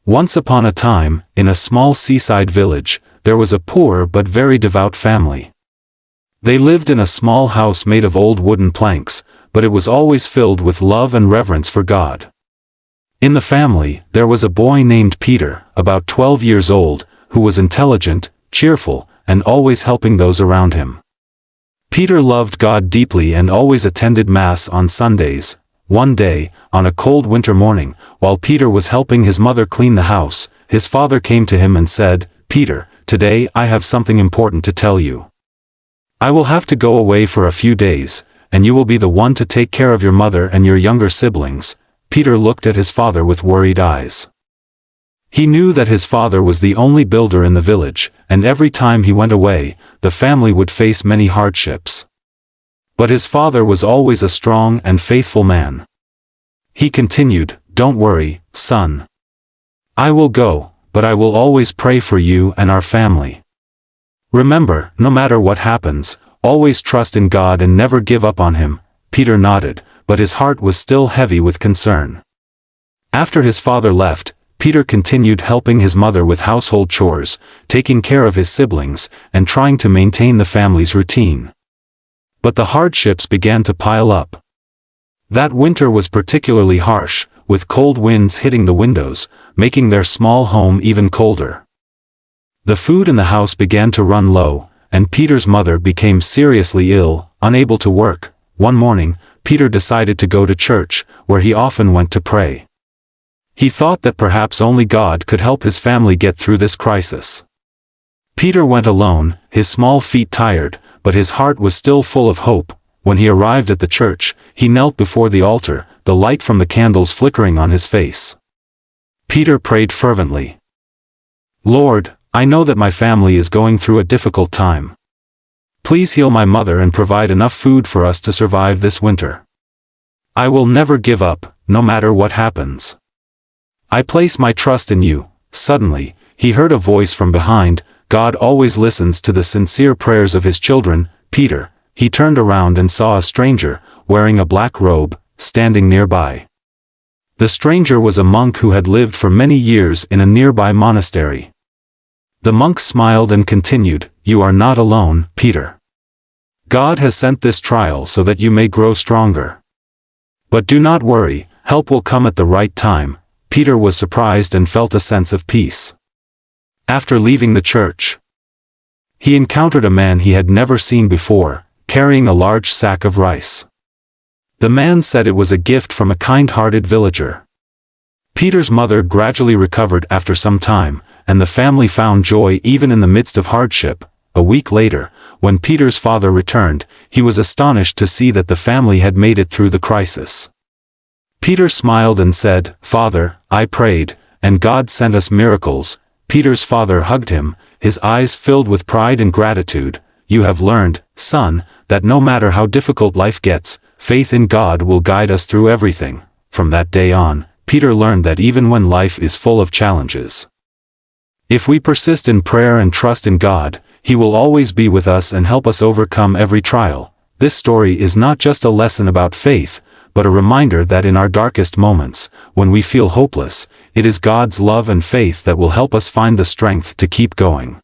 Once upon a time, in a small seaside village, there was a poor but very devout family. They lived in a small house made of old wooden planks, but it was always filled with love and reverence for God. In the family, there was a boy named Peter, about 12 years old, who was intelligent, cheerful, and always helping those around him. Peter loved God deeply and always attended Mass on Sundays. One day, on a cold winter morning, while Peter was helping his mother clean the house, his father came to him and said, "Peter, today I have something important to tell you. I will have to go away for a few days, and you will be the one to take care of your mother and your younger siblings." Peter looked at his father with worried eyes. He knew that his father was the only builder in the village, and every time he went away, the family would face many hardships. But his father was always a strong and faithful man. He continued, "Don't worry, son. I will go, but I will always pray for you and our family. Remember, no matter what happens, always trust in God and never give up on Him." Peter nodded, but his heart was still heavy with concern. After his father left, Peter continued helping his mother with household chores, taking care of his siblings, and trying to maintain the family's routine. But the hardships began to pile up. That winter was particularly harsh, with cold winds hitting the windows, making their small home even colder. The food in the house began to run low, and Peter's mother became seriously ill, unable to work. One morning, Peter decided to go to church, where he often went to pray. He thought that perhaps only God could help his family get through this crisis. Peter went alone, his small feet tired, but his heart was still full of hope. When he arrived at the church, he knelt before the altar, the light from the candles flickering on his face. Peter prayed fervently. "Lord, I know that my family is going through a difficult time. Please heal my mother and provide enough food for us to survive this winter. I will never give up, no matter what happens. I place my trust in you." Suddenly, he heard a voice from behind. God always listens to the sincere prayers of His children. "Peter." He turned around and saw a stranger, wearing a black robe, standing nearby. The stranger was a monk who had lived for many years in a nearby monastery. The monk smiled and continued, "You are not alone, Peter. God has sent this trial so that you may grow stronger. But do not worry, help will come at the right time." Peter was surprised and felt a sense of peace. After leaving the church, he encountered a man he had never seen before, carrying a large sack of rice. The man said it was a gift from a kind-hearted villager. Peter's mother gradually recovered after some time, and the family found joy even in the midst of hardship. A week later, when Peter's father returned, he was astonished to see that the family had made it through the crisis. Peter smiled and said, "Father, I prayed, and God sent us miracles." Peter's father hugged him, his eyes filled with pride and gratitude. "You have learned, son, that no matter how difficult life gets, faith in God will guide us through everything." From that day on, Peter learned that even when life is full of challenges, if we persist in prayer and trust in God, He will always be with us and help us overcome every trial. This story is not just a lesson about faith, but a reminder that in our darkest moments, when we feel hopeless, it is God's love and faith that will help us find the strength to keep going.